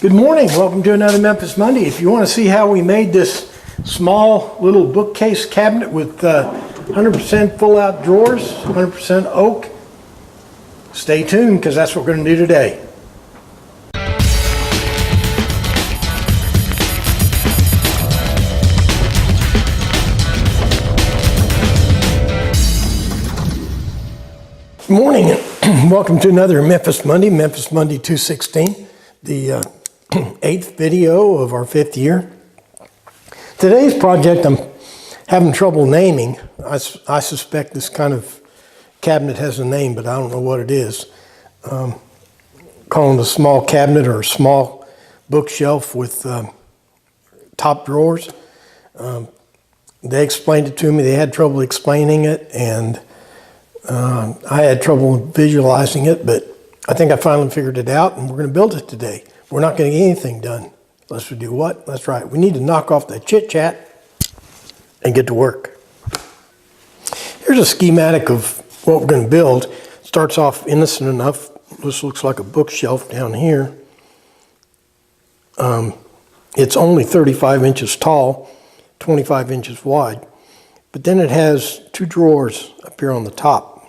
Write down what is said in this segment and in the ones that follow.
Good morning, welcome to another Memphis Monday. If you want to see how we made this small little bookcase cabinet with 100% full out drawers, 100% oak, stay tuned because that's what we're going to do today. Good morning and welcome to another Memphis Monday 216, the 8th video of our 5th year. Today's project I'm having trouble naming. I suspect this kind of cabinet has a name, but I don't know what it is. Calling it a small cabinet or a small bookshelf with top drawers. They explained it to me. They had trouble explaining it, and I had trouble visualizing it, but I think I finally figured it out, and we're going to build it today. We're not going to get anything done unless we do what? That's right. We need to knock off that chit-chat and get to work. Here's a schematic of what we're going to build. It starts off innocent enough. This looks like a bookshelf down here. It's only 35 inches tall, 25 inches wide. But then it has two drawers up here on the top.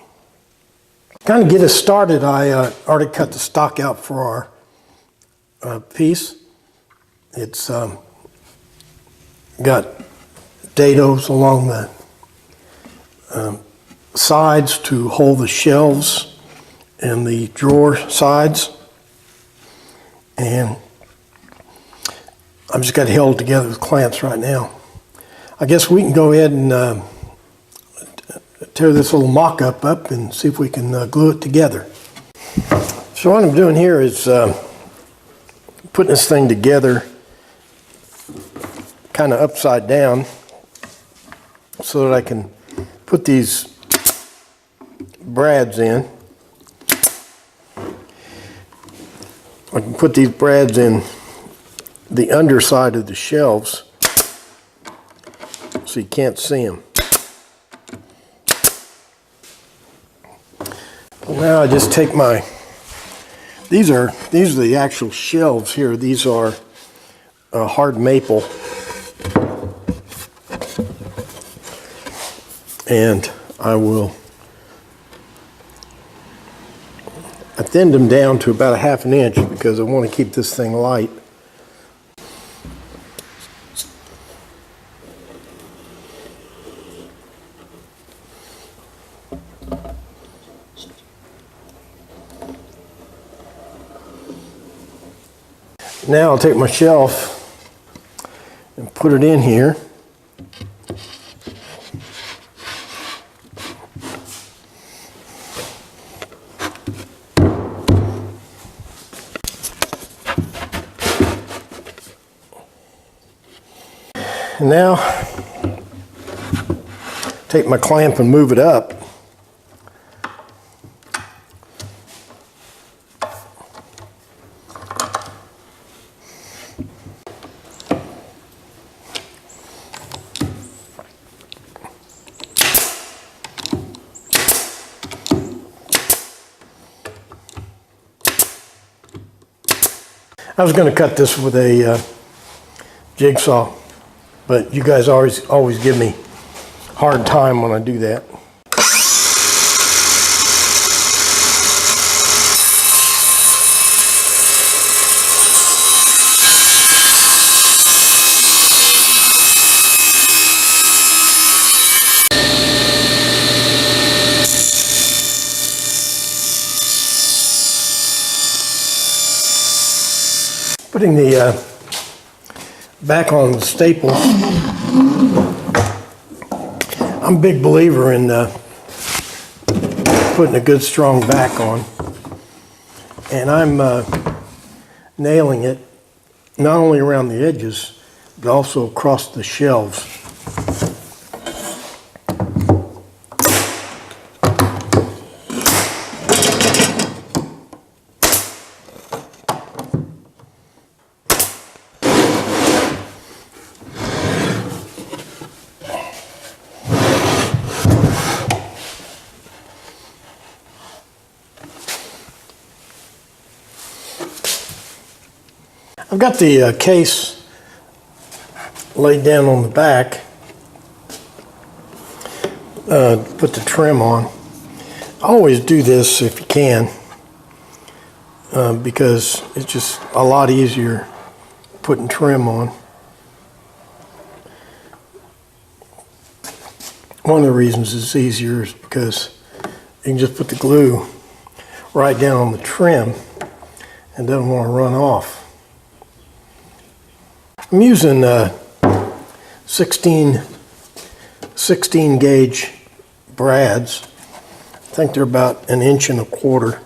To kind of get us started, I already cut the stock out for our piece. It's got dados along the sides to hold the shelves and the drawer sides. And I've just got it held together with clamps right now. I guess we can go ahead and tear this little mock-up up and see if we can glue it together. So what I'm doing here is putting this thing together kind of upside down so that I can put these brads in. I can put these brads in the underside of the shelves so you can't see them. Well, now I just take my, these are the actual shelves here. These are hard maple, and I thinned them down to about 1/2 inch because I want to keep this thing light. Now I'll take my shelf and put it in here. And now take my clamp and move it up. I was going to cut this with a jigsaw, but you guys always give me a hard time when I do that. Putting the back on the staple, I'm a big believer in putting a good strong back on, and I'm nailing it not only around the edges but also across the shelves. I've got the case laid down on the back. Put the trim on. Always do this if you can, because it's just a lot easier putting trim on. One of the reasons it's easier is because you can just put the glue right down on the trim and doesn't want to run off. I'm using 16 gauge brads. I think they're about 1.25 inches.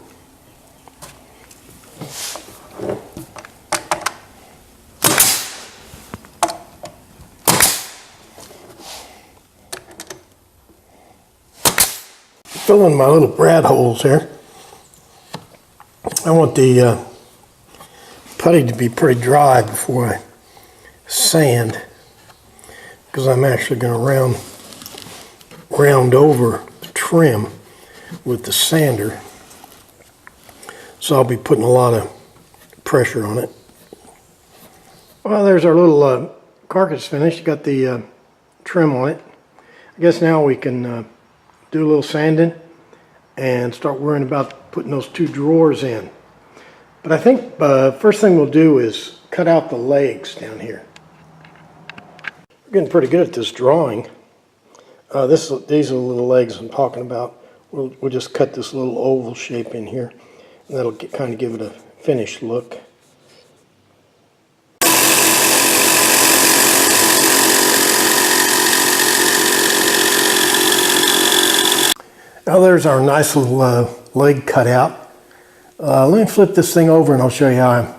Filling my little brad holes here. I want the putty to be pretty dry before I sand, because I'm actually going to round over the trim with the sander. So I'll be putting a lot of pressure on it. Well, there's our little carcass finished. Got the trim on it. I guess now we can do a little sanding and start worrying about putting those 2 drawers in. But I think first thing we'll do is cut out the legs down here. We're getting pretty good at this drawing. These are the little legs I'm talking about. We'll just cut this little oval shape in here, and that'll kind of give it a finished look. Now there's our nice little leg cut out. Let me flip this thing over and I'll show you how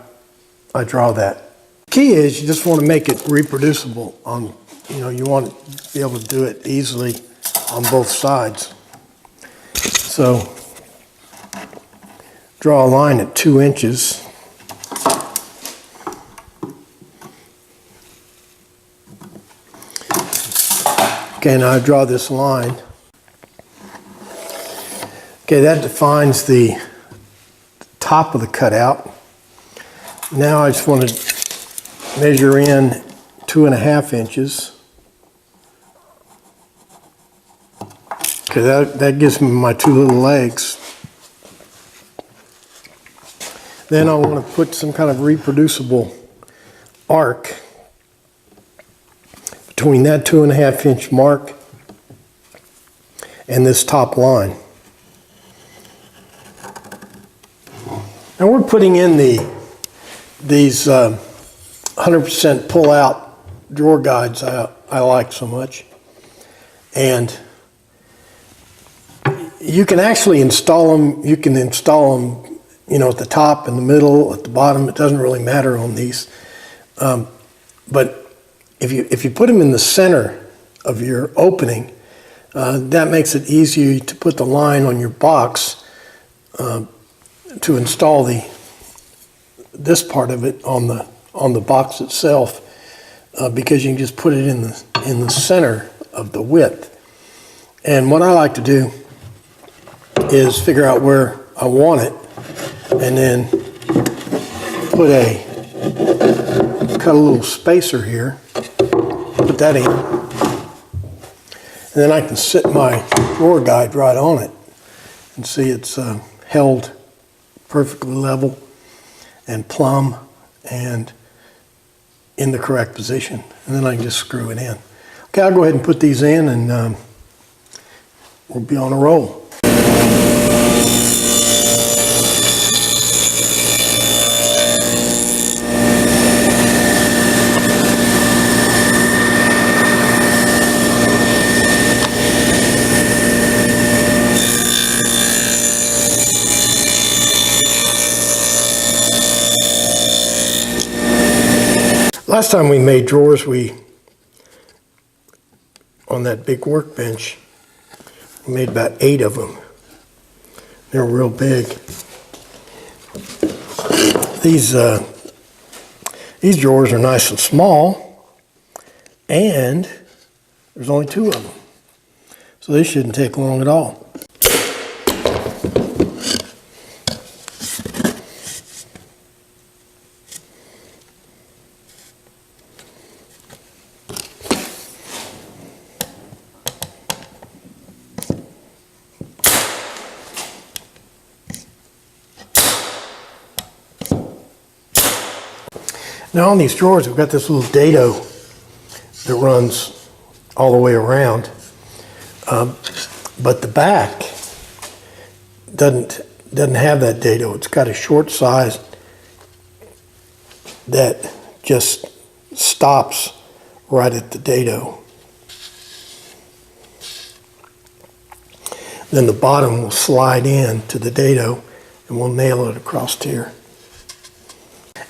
I draw that. The key is you just want to make it reproducible. You want to be able to do it easily on both sides. So draw a line at 2 inches. Okay, now I draw this line. Okay, that defines the top of the cutout. Now I just want to measure in 2.5 inches. Okay, that gives me my 2 little legs. Then I want to put some kind of reproducible arc between that 2.5 inch mark and this top line. Now we're putting in these 100% pull-out drawer guides I like so much, and you can actually install them. You can install them, at the top, in the middle, at the bottom. It doesn't really matter on these, but if you put them in the center of your opening, that makes it easier to put the line on your box. To install this part of it on the box itself, because you can just put it in the center of the width. And what I like to do is figure out where I want it, and then cut a little spacer here, put that in, and then I can sit my drawer guide right on it and see it's held perfectly level and plumb and in the correct position, and then I can just screw it in. Okay, I'll go ahead and put these in, and we'll be on a roll. Last time we made drawers, on that big workbench, we made about 8 of them. They're real big. These drawers are nice and small, and there's only 2 of them. So they shouldn't take long at all. Now on these drawers, we've got this little dado that runs all the way around, but the back doesn't have that dado. It's got a short size that just stops right at the dado. Then the bottom will slide in to the dado and we'll nail it across here.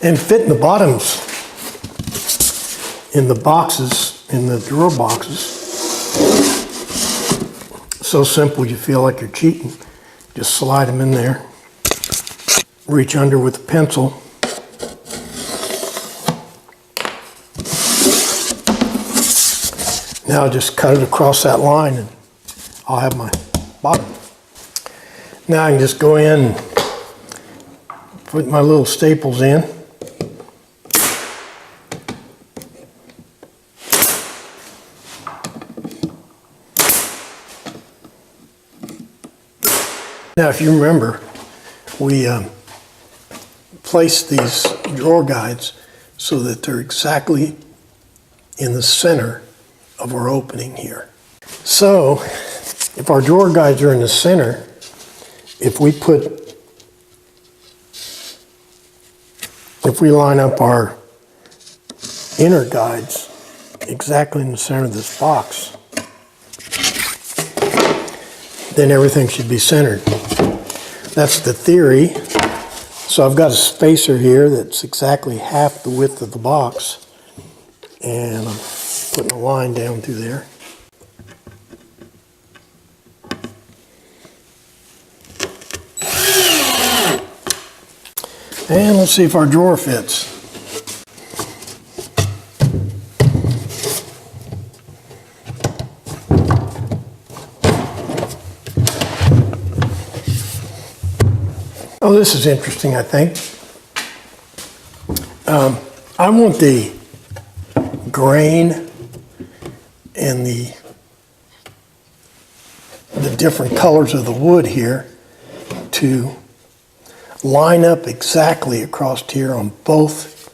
And fitting the bottoms in the boxes, in the drawer boxes, so simple you feel like you're cheating. Just slide them in there. Reach under with a pencil. Now just cut it across that line and I'll have my bottom. Now I can just go in and put my little staples in. Now if you remember, we placed these drawer guides so that they're exactly in the center of our opening here. So if our drawer guides are in the center, if we line up our inner guides exactly in the center of this box, then everything should be centered. That's the theory. So I've got a spacer here that's exactly half the width of the box, and I'm putting a line down through there. And let's see if our drawer fits. Oh, this is interesting, I think. I want the grain and the different colors of the wood here to line up exactly across here on both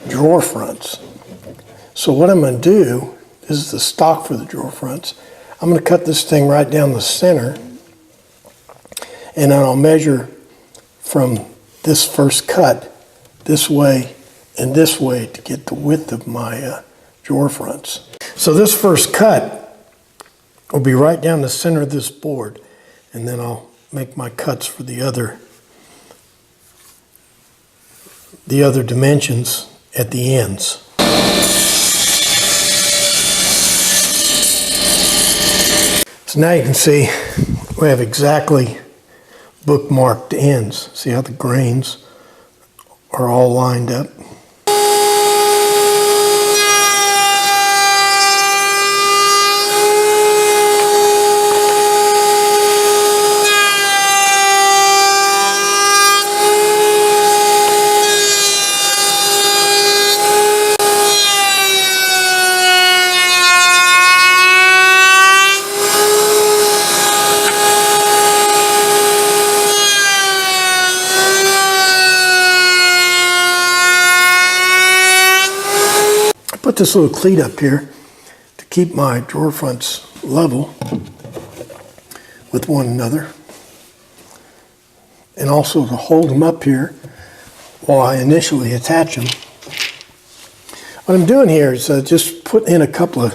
drawer fronts. So what I'm going to do, this is the stock for the drawer fronts, I'm going to cut this thing right down the center, and then I'll measure from this first cut this way and this way to get the width of my drawer fronts. So this first cut will be right down the center of this board, and then I'll make my cuts for the other dimensions at the ends. So now you can see we have exactly bookmarked ends. See how the grains are all lined up? Put this little cleat up here to keep my drawer fronts level with one another, and also to hold them up here while I initially attach them. What I'm doing here is just put in a couple of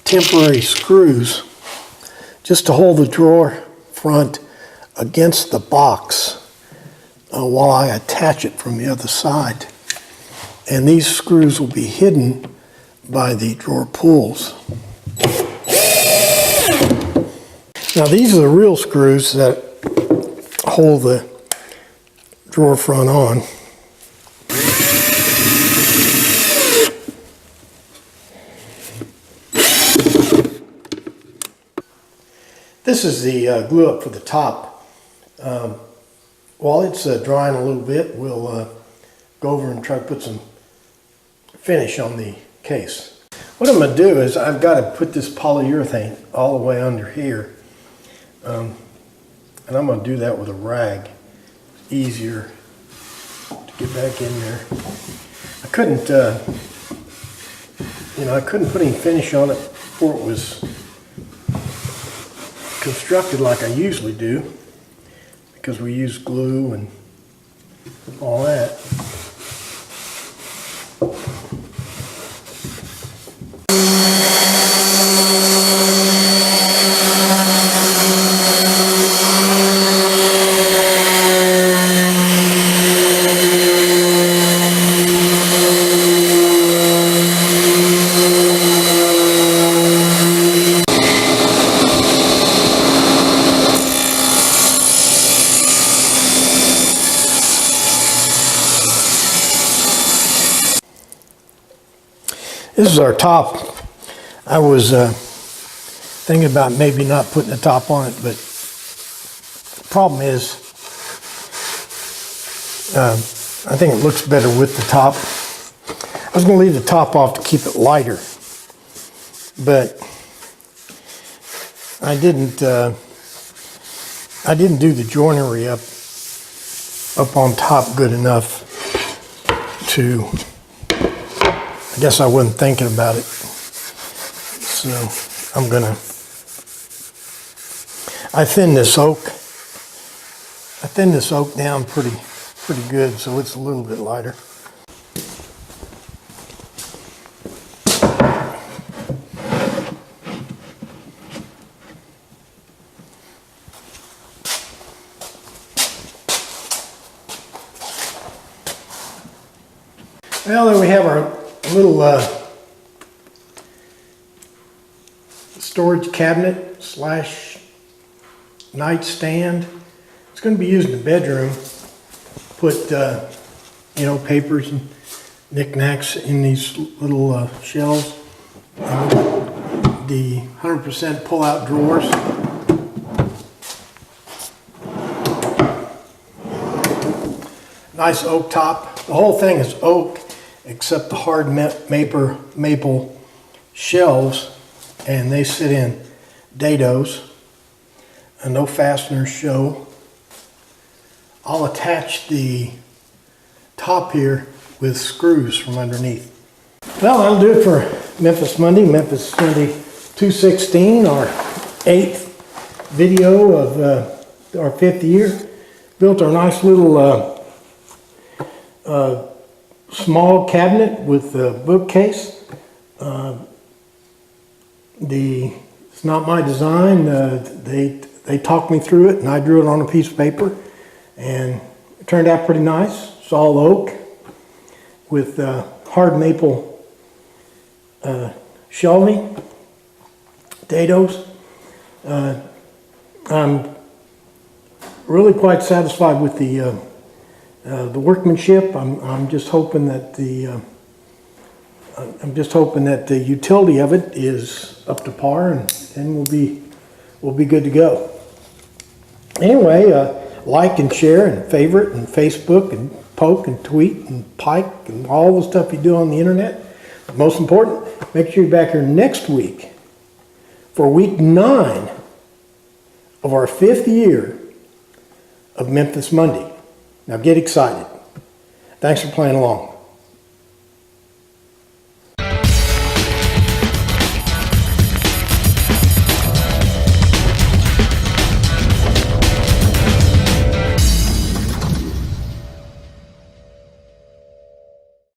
temporary screws just to hold the drawer front against the box while I attach it from the other side. And these screws will be hidden by the drawer pulls. Now these are the real screws that hold the drawer front on. This is the glue up for the top. While it's drying a little bit, we'll go over and try to put some finish on the case. What I'm going to do is I've got to put this polyurethane all the way under here, and I'm going to do that with a rag. Easier to get back in there. I couldn't, I couldn't put any finish on it before it was constructed like I usually do, because we use glue and all that. This is our top. I was thinking about maybe not putting a top on it, but the problem is I think it looks better with the top. I was going to leave the top off to keep it lighter, but I didn't do the joinery up on top good enough to. I guess I wasn't thinking about it, so I thinned this oak down pretty good, so it's a little bit lighter. Well, there we have our little storage cabinet / nightstand. It's going to be used in the bedroom. Put papers and knickknacks in these little shelves. And the 100% pull-out drawers. Nice oak top. The whole thing is oak, except the hard maple shelves, and they sit in dados, and no fasteners show. I'll attach the top here with screws from underneath. Well, that'll do it for Memphis Monday 2/16, our 8th video of our 5th year. Built our nice little small cabinet with a bookcase. It's not my design. They talked me through it, and I drew it on a piece of paper, and it turned out pretty nice. It's all oak with hard maple shelving, dados. I'm really quite satisfied with the workmanship. I'm just hoping that the utility of it is up to par, and we'll be good to go. Anyway, like and share and favorite and Facebook and poke and tweet and pike and all the stuff you do on the internet. But most important, make sure you're back here next week for week 9 of our 5th year of Memphis Monday. Now get excited. Thanks for playing along.